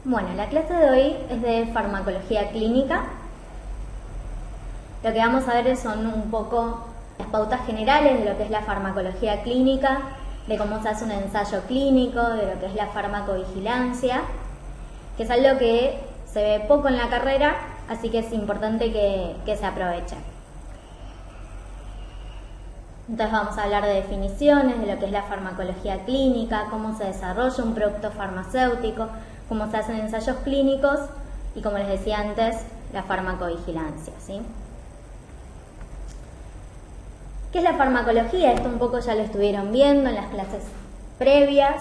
Bueno, la clase de hoy es de farmacología clínica. Lo que vamos a ver son un poco las pautas generales de lo que es la farmacología clínica, de cómo se hace un ensayo clínico, de lo que es la farmacovigilancia, que es algo que se ve poco en la carrera, así que es importante que se aproveche. Entonces vamos a hablar de definiciones, de lo que es la farmacología clínica, cómo se desarrolla un producto farmacéutico, cómo se hacen ensayos clínicos y, como les decía antes, la farmacovigilancia, ¿sí? ¿Qué es la farmacología? Esto un poco ya lo estuvieron viendo en las clases previas.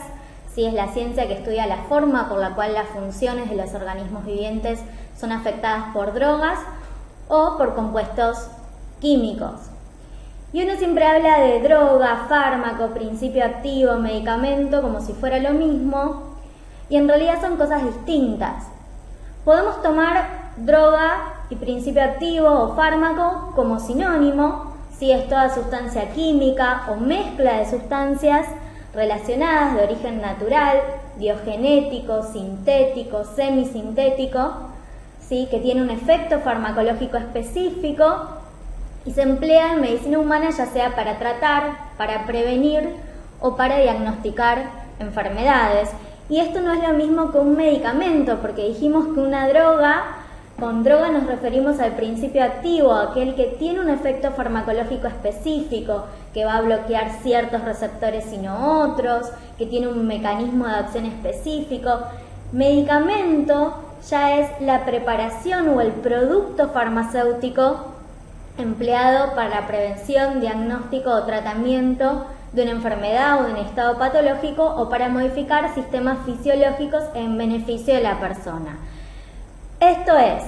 ¿Sí? Es la ciencia que estudia la forma por la cual las funciones de los organismos vivientes son afectadas por drogas o por compuestos químicos. Y uno siempre habla de droga, fármaco, principio activo, medicamento, como si fuera lo mismo, y en realidad son cosas distintas. Podemos tomar droga y principio activo o fármaco como sinónimo, si es toda sustancia química o mezcla de sustancias relacionadas de origen natural, biogenético, sintético, semisintético, ¿sí? Que tiene un efecto farmacológico específico y se emplea en medicina humana ya sea para tratar, para prevenir o para diagnosticar enfermedades. Y esto no es lo mismo que un medicamento, porque dijimos que una droga, con droga nos referimos al principio activo, aquel que tiene un efecto farmacológico específico, que va a bloquear ciertos receptores y no otros, que tiene un mecanismo de acción específico. Medicamento ya es la preparación o el producto farmacéutico empleado para la prevención, diagnóstico o tratamiento de una enfermedad o de un estado patológico o para modificar sistemas fisiológicos en beneficio de la persona. Esto es,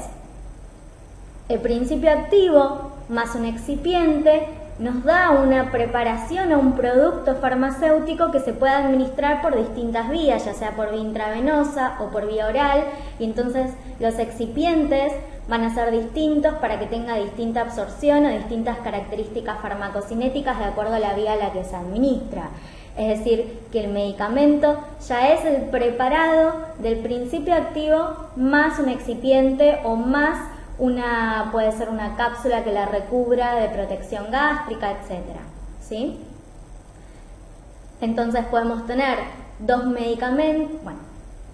el principio activo más un excipiente nos da una preparación o un producto farmacéutico que se puede administrar por distintas vías, ya sea por vía intravenosa o por vía oral, y entonces los excipientes van a ser distintos para que tenga distinta absorción o distintas características farmacocinéticas de acuerdo a la vía a la que se administra. Es decir, que el medicamento ya es el preparado del principio activo más un excipiente o más puede ser una cápsula que la recubra de protección gástrica, etc. ¿Sí? Entonces podemos tener dos medicamentos, bueno,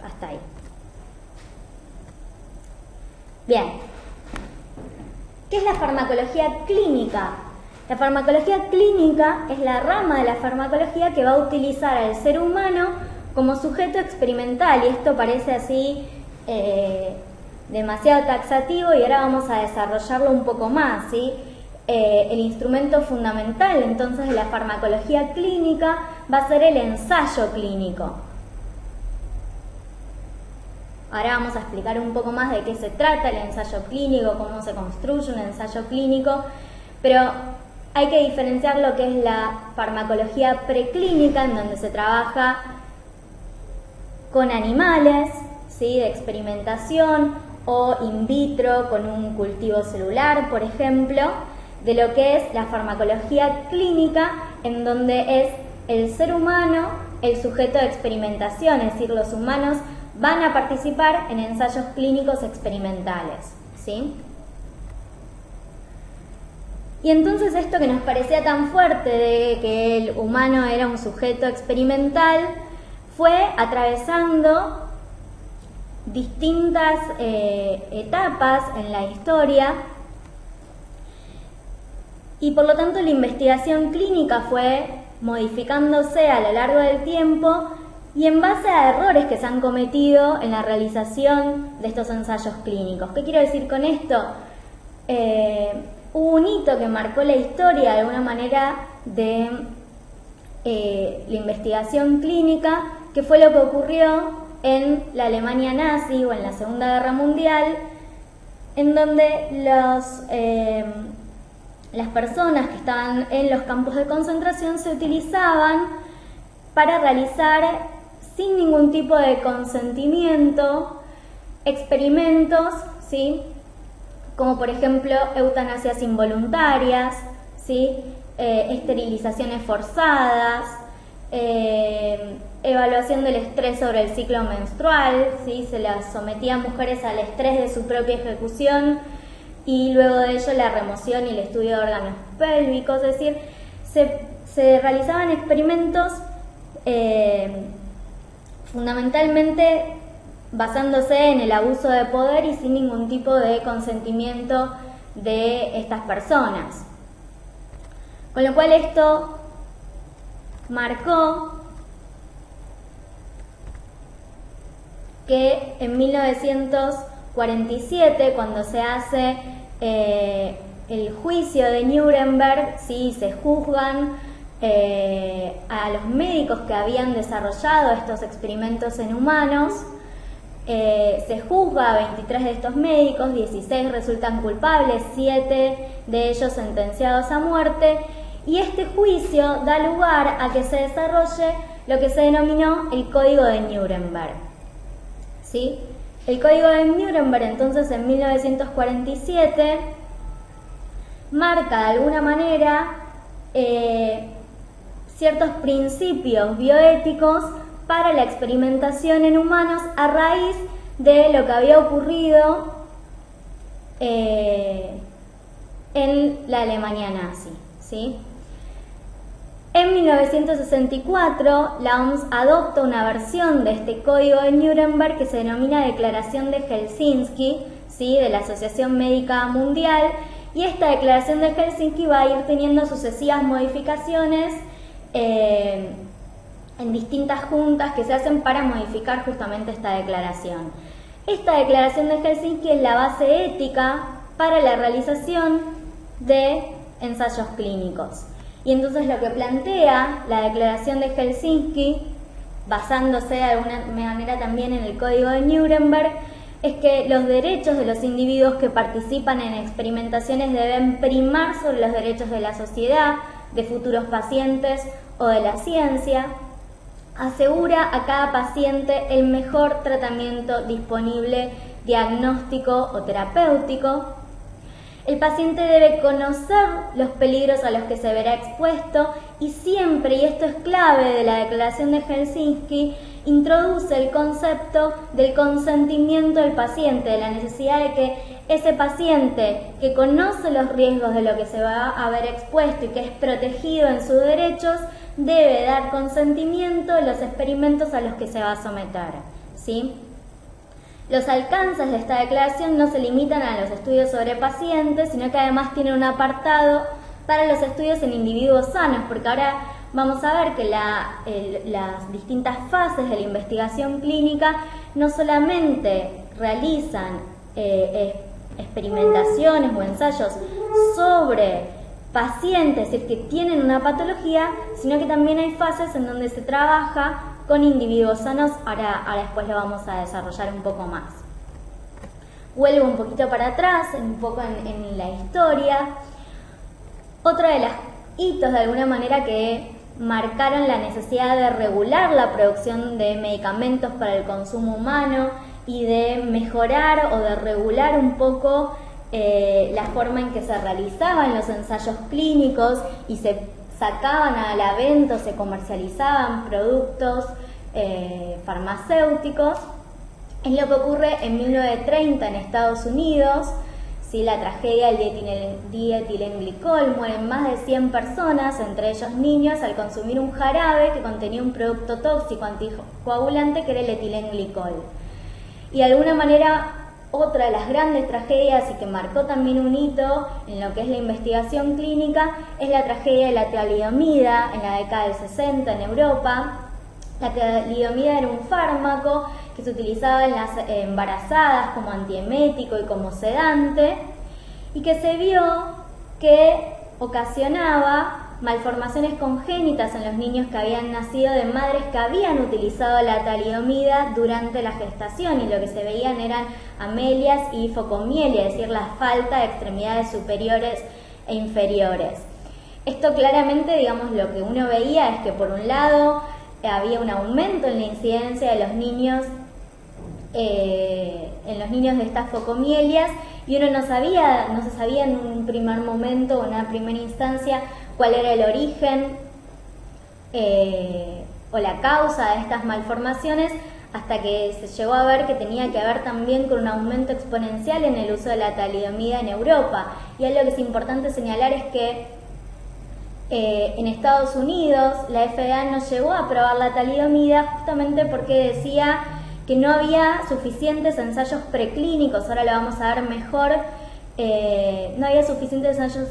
hasta ahí. Bien, ¿qué es la farmacología clínica? La farmacología clínica es la rama de la farmacología que va a utilizar al ser humano como sujeto experimental, y esto parece así demasiado taxativo y ahora vamos a desarrollarlo un poco más, ¿sí? El instrumento fundamental entonces de la farmacología clínica va a ser el ensayo clínico. Ahora vamos a explicar un poco más de qué se trata el ensayo clínico, cómo se construye un ensayo clínico, pero hay que diferenciar lo que es la farmacología preclínica, en donde se trabaja con animales, ¿sí? De experimentación, o in vitro con un cultivo celular, por ejemplo, de lo que es la farmacología clínica, en donde es el ser humano el sujeto de experimentación, es decir, los humanos van a participar en ensayos clínicos experimentales, ¿sí? Y entonces esto que nos parecía tan fuerte de que el humano era un sujeto experimental fue atravesando distintas etapas en la historia, y por lo tanto la investigación clínica fue modificándose a lo largo del tiempo y en base a errores que se han cometido en la realización de estos ensayos clínicos. ¿Qué quiero decir con esto? Hubo un hito que marcó la historia de alguna manera de la investigación clínica, que fue lo que ocurrió en la Alemania nazi o en la Segunda Guerra Mundial, en donde las personas que estaban en los campos de concentración se utilizaban para realizar sin ningún tipo de consentimiento experimentos, ¿sí? Como por ejemplo eutanasias involuntarias, ¿sí? Esterilizaciones forzadas, evaluación del estrés sobre el ciclo menstrual, ¿sí? Se las sometía a mujeres al estrés de su propia ejecución y luego de ello la remoción y el estudio de órganos pélvicos, es decir, se realizaban experimentos fundamentalmente basándose en el abuso de poder y sin ningún tipo de consentimiento de estas personas. Con lo cual esto marcó que en 1947, cuando se hace el juicio de Nuremberg, ¿sí? Se juzgan a los médicos que habían desarrollado estos experimentos en humanos. Se juzga a 23 de estos médicos, 16 resultan culpables, 7 de ellos sentenciados a muerte, y este juicio da lugar a que se desarrolle lo que se denominó el Código de Nuremberg. ¿Sí? El Código de Nuremberg, entonces, en 1947, marca de alguna manera ciertos principios bioéticos para la experimentación en humanos a raíz de lo que había ocurrido en la Alemania nazi, ¿sí? En 1964, la OMS adopta una versión de este Código de Nuremberg que se denomina Declaración de Helsinki, ¿sí? De la Asociación Médica Mundial, y esta Declaración de Helsinki va a ir teniendo sucesivas modificaciones en distintas juntas que se hacen para modificar justamente esta declaración. Esta Declaración de Helsinki es la base ética para la realización de ensayos clínicos. Y entonces lo que plantea la Declaración de Helsinki, basándose de alguna manera también en el Código de Nuremberg, es que los derechos de los individuos que participan en experimentaciones deben primar sobre los derechos de la sociedad, de futuros pacientes o de la ciencia. Asegura a cada paciente el mejor tratamiento disponible, diagnóstico o terapéutico. El paciente debe conocer los peligros a los que se verá expuesto y siempre, y esto es clave de la Declaración de Helsinki, introduce el concepto del consentimiento del paciente, de la necesidad de que ese paciente que conoce los riesgos de lo que se va a ver expuesto y que es protegido en sus derechos, debe dar consentimiento en los experimentos a los que se va a someter, ¿sí? Los alcances de esta declaración no se limitan a los estudios sobre pacientes, sino que además tiene un apartado para los estudios en individuos sanos, porque ahora vamos a ver que las distintas fases de la investigación clínica no solamente realizan experimentaciones o ensayos sobre pacientes, es decir, que tienen una patología, sino que también hay fases en donde se trabaja con individuos sanos. Ahora después lo vamos a desarrollar un poco más. Vuelvo un poquito para atrás, un poco en la historia. Otro de los hitos de alguna manera que marcaron la necesidad de regular la producción de medicamentos para el consumo humano y de mejorar o de regular un poco la forma en que se realizaban los ensayos clínicos y se sacaban a la venta o se comercializaban productos farmacéuticos, es lo que ocurre en 1930 en Estados Unidos. ¿Sí? La tragedia del dietilenglicol, mueren más de 100 personas, entre ellos niños, al consumir un jarabe que contenía un producto tóxico anticoagulante que era el etilenglicol. Y de alguna manera, otra de las grandes tragedias y que marcó también un hito en lo que es la investigación clínica es la tragedia de la talidomida en la década del 60 en Europa. La talidomida era un fármaco que se utilizaba en las embarazadas como antiemético y como sedante, y que se vio que ocasionaba malformaciones congénitas en los niños que habían nacido de madres que habían utilizado la talidomida durante la gestación, y lo que se veían eran amelias y focomielia, es decir, la falta de extremidades superiores e inferiores. Esto claramente, digamos, lo que uno veía es que por un lado había un aumento en la incidencia de los niños de estas focomielias, y uno no se sabía en un primer momento o en una primera instancia cuál era el origen o la causa de estas malformaciones, hasta que se llegó a ver que tenía que ver también con un aumento exponencial en el uso de la talidomida en Europa. Y algo que es importante señalar es que en Estados Unidos la FDA no llegó a aprobar la talidomida justamente porque decía que no había suficientes ensayos preclínicos, ahora lo vamos a ver mejor, no había suficientes ensayos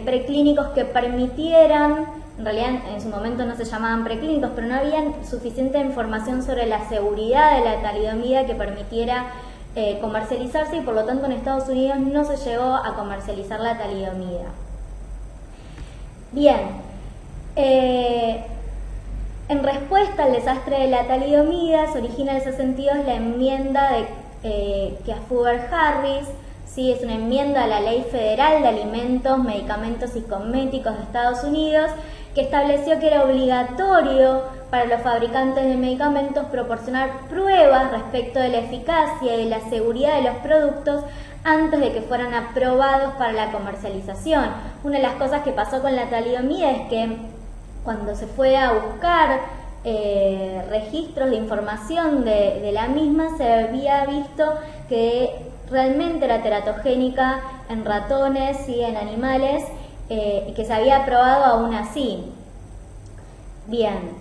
preclínicos que permitieran, en realidad en su momento no se llamaban preclínicos, pero no había suficiente información sobre la seguridad de la talidomida que permitiera comercializarse, y por lo tanto en Estados Unidos no se llegó a comercializar la talidomida. Bien, en respuesta al desastre de la talidomida se origina en ese sentido la enmienda de Kefauver-Harris. Sí, es una enmienda a la Ley Federal de Alimentos, Medicamentos y Cosméticos de Estados Unidos, que estableció que era obligatorio para los fabricantes de medicamentos proporcionar pruebas respecto de la eficacia y de la seguridad de los productos antes de que fueran aprobados para la comercialización. Una de las cosas que pasó con la talidomida es que cuando se fue a buscar registros de información de la misma, se había visto que realmente era teratogénica en ratones y en animales, y que se había probado aún así. Bien,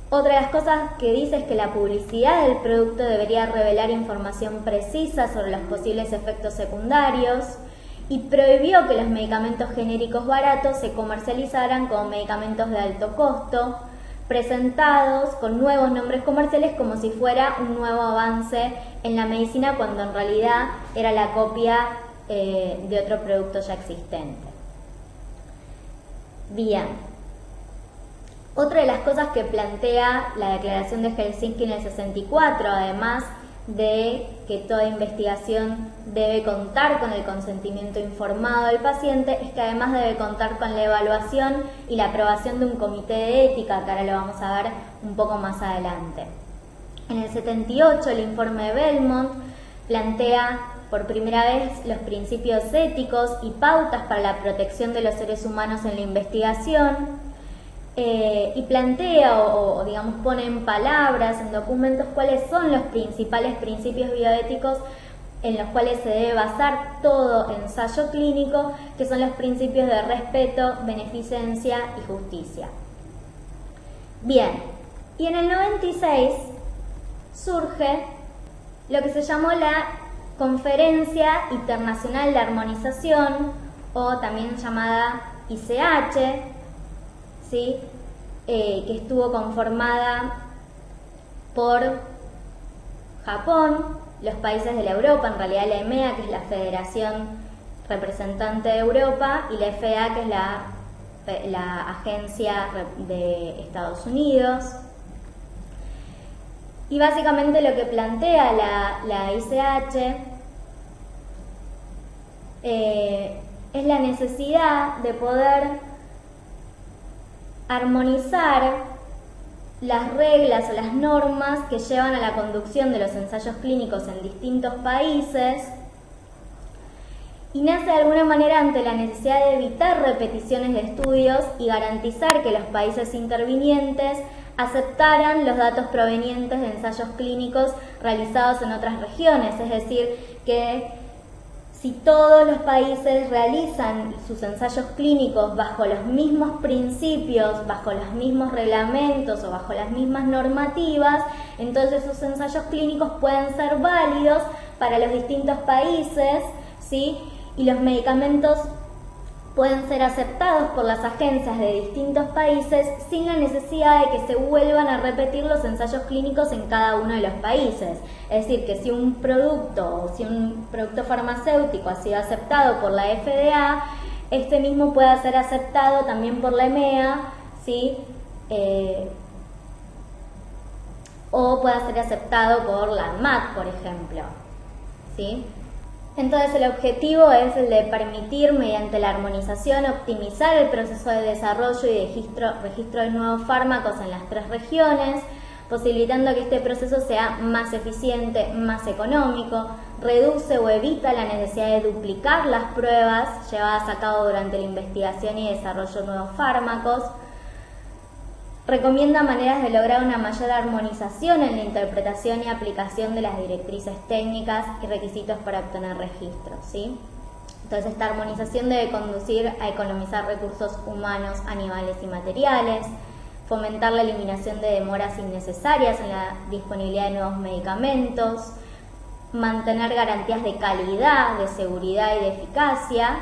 otra de las cosas que dice es que la publicidad del producto debería revelar información precisa sobre los posibles efectos secundarios, y prohibió que los medicamentos genéricos baratos se comercializaran como medicamentos de alto costo, presentados con nuevos nombres comerciales como si fuera un nuevo avance en la medicina, cuando en realidad era la copia de otro producto ya existente. Bien, otra de las cosas que plantea la Declaración de Helsinki en el 64, además de que toda investigación debe contar con el consentimiento informado del paciente, es que además debe contar con la evaluación y la aprobación de un comité de ética, que ahora lo vamos a ver un poco más adelante. En el 78, el informe Belmont plantea por primera vez los principios éticos y pautas para la protección de los seres humanos en la investigación, y plantea o digamos pone en palabras, en documentos, cuáles son los principales principios bioéticos en los cuales se debe basar todo ensayo clínico, que son los principios de respeto, beneficencia y justicia. Bien, y en el 96 surge lo que se llamó la Conferencia Internacional de Armonización, o también llamada ICH, ¿sí? Que estuvo conformada por Japón, los países de la Europa, en realidad la EMEA, que es la Federación Representante de Europa, y la FDA, que es la Agencia de Estados Unidos. Y básicamente lo que plantea la ICH es la necesidad de poder armonizar las reglas o las normas que llevan a la conducción de los ensayos clínicos en distintos países, y nace de alguna manera ante la necesidad de evitar repeticiones de estudios y garantizar que los países intervinientes aceptaran los datos provenientes de ensayos clínicos realizados en otras regiones, es decir, que si todos los países realizan sus ensayos clínicos bajo los mismos principios, bajo los mismos reglamentos o bajo las mismas normativas, entonces esos ensayos clínicos pueden ser válidos para los distintos países, ¿sí? Y los medicamentos pueden ser aceptados por las agencias de distintos países sin la necesidad de que se vuelvan a repetir los ensayos clínicos en cada uno de los países. Es decir, que si un producto farmacéutico ha sido aceptado por la FDA, este mismo puede ser aceptado también por la EMEA, ¿sí? O puede ser aceptado por la ANMAT, por ejemplo, ¿sí? Entonces el objetivo es el de permitir, mediante la armonización, optimizar el proceso de desarrollo y registro de nuevos fármacos en las 3 regiones, posibilitando que este proceso sea más eficiente, más económico, reduce o evita la necesidad de duplicar las pruebas llevadas a cabo durante la investigación y desarrollo de nuevos fármacos, Recomienda maneras de lograr una mayor armonización en la interpretación y aplicación de las directrices técnicas y requisitos para obtener registros, ¿sí? Entonces, esta armonización debe conducir a economizar recursos humanos, animales y materiales, fomentar la eliminación de demoras innecesarias en la disponibilidad de nuevos medicamentos, mantener garantías de calidad, de seguridad y de eficacia,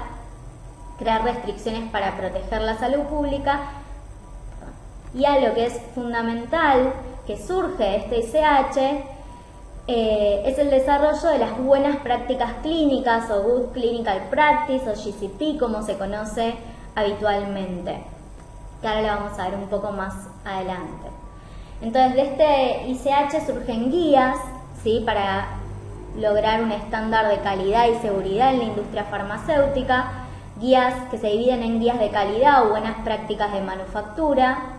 crear restricciones para proteger la salud pública, y a lo que es fundamental que surge de este ICH es el desarrollo de las buenas prácticas clínicas o Good Clinical Practice o GCP, como se conoce habitualmente, que ahora lo vamos a ver un poco más adelante. Entonces, de este ICH surgen guías, ¿sí?, para lograr un estándar de calidad y seguridad en la industria farmacéutica, guías que se dividen en guías de calidad o buenas prácticas de manufactura,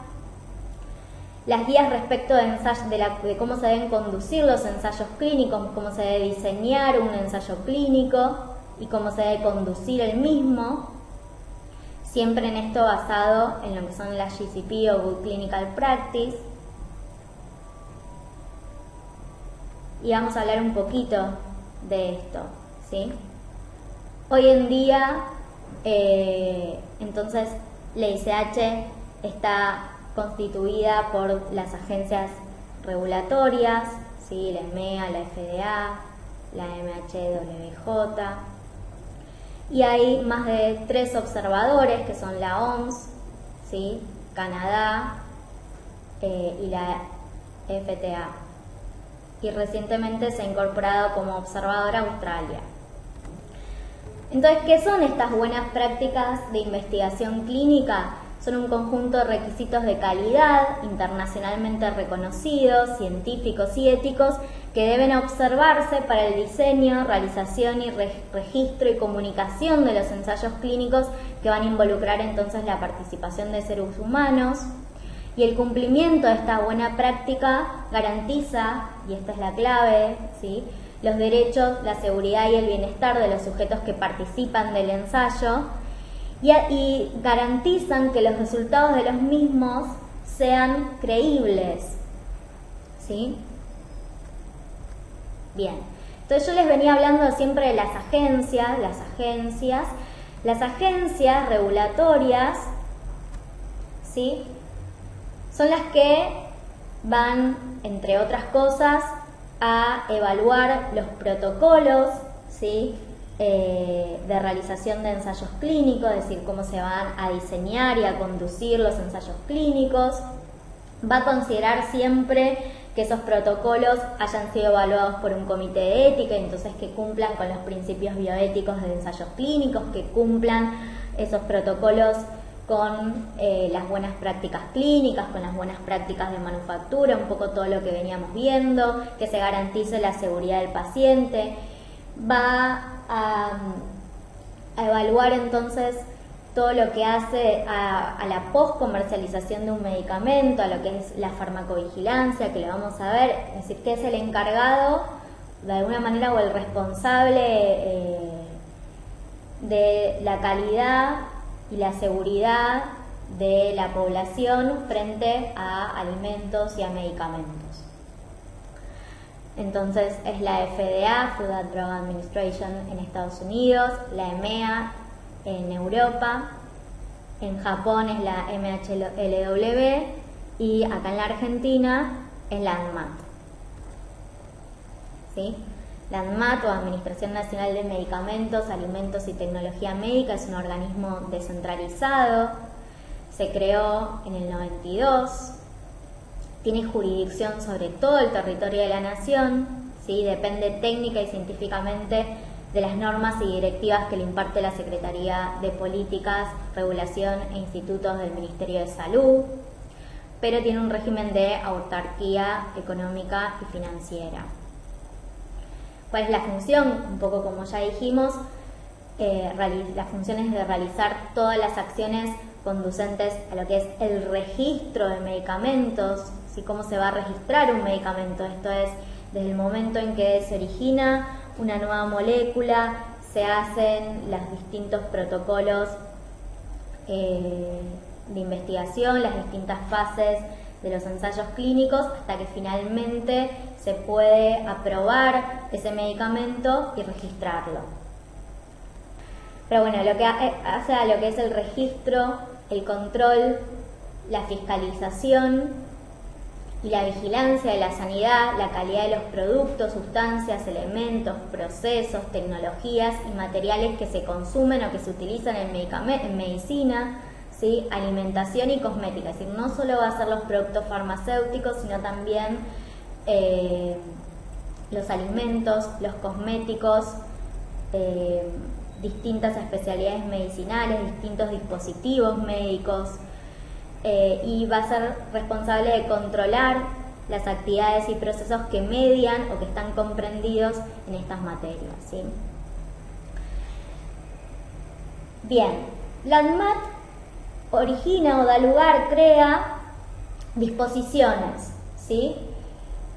las guías respecto de cómo se deben conducir los ensayos clínicos, cómo se debe diseñar un ensayo clínico y cómo se debe conducir el mismo, siempre en esto basado en lo que son las GCP o Good Clinical Practice. Y vamos a hablar un poquito de esto, ¿sí? Hoy en día, entonces, la ICH está constituida por las agencias regulatorias, ¿sí?, la EMEA, la FDA, la MHWJ, y hay más de 3 observadores que son la OMS, ¿sí?, Canadá y la FTA, y recientemente se ha incorporado como observadora Australia. Entonces, ¿qué son estas buenas prácticas de investigación clínica? Son un conjunto de requisitos de calidad internacionalmente reconocidos, científicos y éticos que deben observarse para el diseño, realización y registro y comunicación de los ensayos clínicos que van a involucrar entonces la participación de seres humanos. Y el cumplimiento de esta buena práctica garantiza, y esta es la clave, ¿sí?, los derechos, la seguridad y el bienestar de los sujetos que participan del ensayo, y garantizan que los resultados de los mismos sean creíbles, ¿sí? Bien, entonces yo les venía hablando siempre de las agencias regulatorias, ¿sí?, son las que van, entre otras cosas, a evaluar los protocolos, ¿sí?, de realización de ensayos clínicos, es decir, cómo se van a diseñar y a conducir los ensayos clínicos. Va a considerar siempre que esos protocolos hayan sido evaluados por un comité de ética, entonces que cumplan con los principios bioéticos de ensayos clínicos, que cumplan esos protocolos con las buenas prácticas clínicas, con las buenas prácticas de manufactura, un poco todo lo que veníamos viendo, que se garantice la seguridad del paciente. Va a evaluar entonces todo lo que hace a la post-comercialización de un medicamento, a lo que es la farmacovigilancia, que lo vamos a ver, es decir, que es el encargado, de alguna manera, o el responsable de la calidad y la seguridad de la población frente a alimentos y a medicamentos. Entonces es la FDA, Food and Drug Administration en Estados Unidos, la EMEA en Europa, en Japón es la MHLW y acá en la Argentina es la ANMAT. ¿Sí? La ANMAT, o Administración Nacional de Medicamentos, Alimentos y Tecnología Médica, es un organismo descentralizado, se creó en el 92, tiene jurisdicción sobre todo el territorio de la nación, ¿sí? Depende técnica y científicamente de las normas y directivas que le imparte la Secretaría de Políticas, Regulación e Institutos del Ministerio de Salud, pero tiene un régimen de autarquía económica y financiera. ¿Cuál es la función? Un poco como ya dijimos, la función es de realizar todas las acciones conducentes a lo que es el registro de medicamentos, ¿sí? Cómo se va a registrar un medicamento. Esto es, desde el momento en que se origina una nueva molécula, se hacen los distintos protocolos de investigación, las distintas fases de los ensayos clínicos hasta que finalmente se puede aprobar ese medicamento y registrarlo. Pero bueno, lo que hace a lo que es el registro, el control, la fiscalización y la vigilancia de la sanidad, la calidad de los productos, sustancias, elementos, procesos, tecnologías y materiales que se consumen o que se utilizan en medicina, ¿sí? Alimentación y cosmética. Es decir, no solo va a ser los productos farmacéuticos, sino también los alimentos, los cosméticos, distintas especialidades medicinales, distintos dispositivos médicos, y va a ser responsable de controlar las actividades y procesos que median o que están comprendidos en estas materias, ¿sí? Bien, la ANMAT origina o da lugar, crea disposiciones, ¿sí?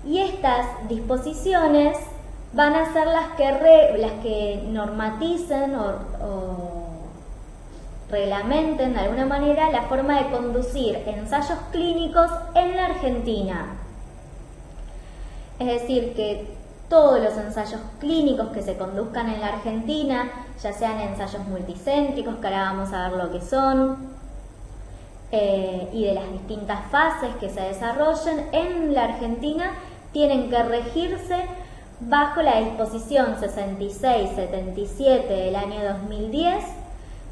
Y estas disposiciones van a ser las que normaticen o reglamenten de alguna manera la forma de conducir ensayos clínicos en la Argentina. Es decir, que todos los ensayos clínicos que se conduzcan en la Argentina, ya sean ensayos multicéntricos, que ahora vamos a ver lo que son, y de las distintas fases que se desarrollen en la Argentina, tienen que regirse bajo la disposición 66-77 del año 2010,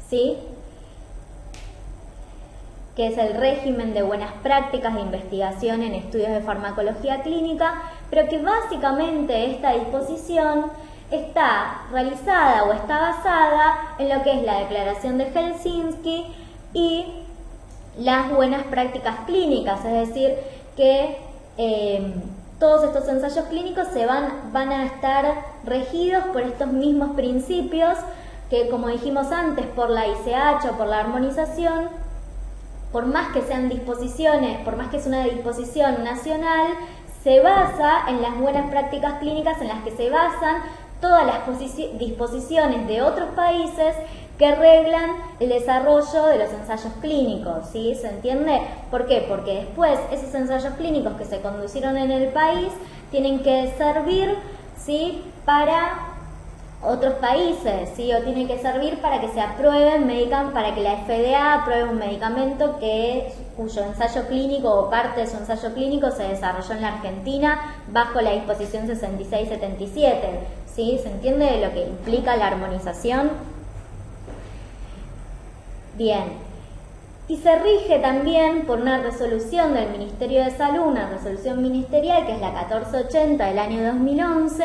¿sí? Que es el régimen de buenas prácticas de investigación en estudios de farmacología clínica, pero que básicamente esta disposición está realizada o está basada en lo que es la Declaración de Helsinki y las buenas prácticas clínicas, es decir, que todos estos ensayos clínicos van a estar regidos por estos mismos principios que, como dijimos antes, por la ICH o por la armonización, por más que sean disposiciones, por más que es una disposición nacional, se basa en las buenas prácticas clínicas en las que se basan todas las disposiciones de otros países que reglan el desarrollo de los ensayos clínicos, ¿sí? ¿Se entiende? ¿Por qué? Porque después esos ensayos clínicos que se conducieron en el país tienen que servir, ¿sí?, para otros países, ¿sí? O tienen que servir para que se aprueben, para que la FDA apruebe un medicamento cuyo ensayo clínico o parte de su ensayo clínico se desarrolló en la Argentina bajo la disposición 66-77, ¿sí? ¿Se entiende lo que implica la armonización? Bien, y se rige también por una resolución del Ministerio de Salud, una resolución ministerial que es la 1480 del año 2011.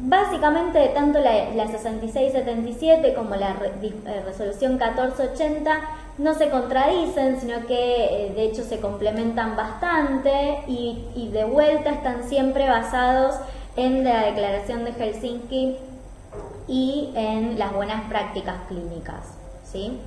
Básicamente, tanto la 66-77 como la resolución 1480 no se contradicen, sino que de hecho se complementan bastante y de vuelta están siempre basados en la Declaración de Helsinki y en las buenas prácticas clínicas, ¿sí?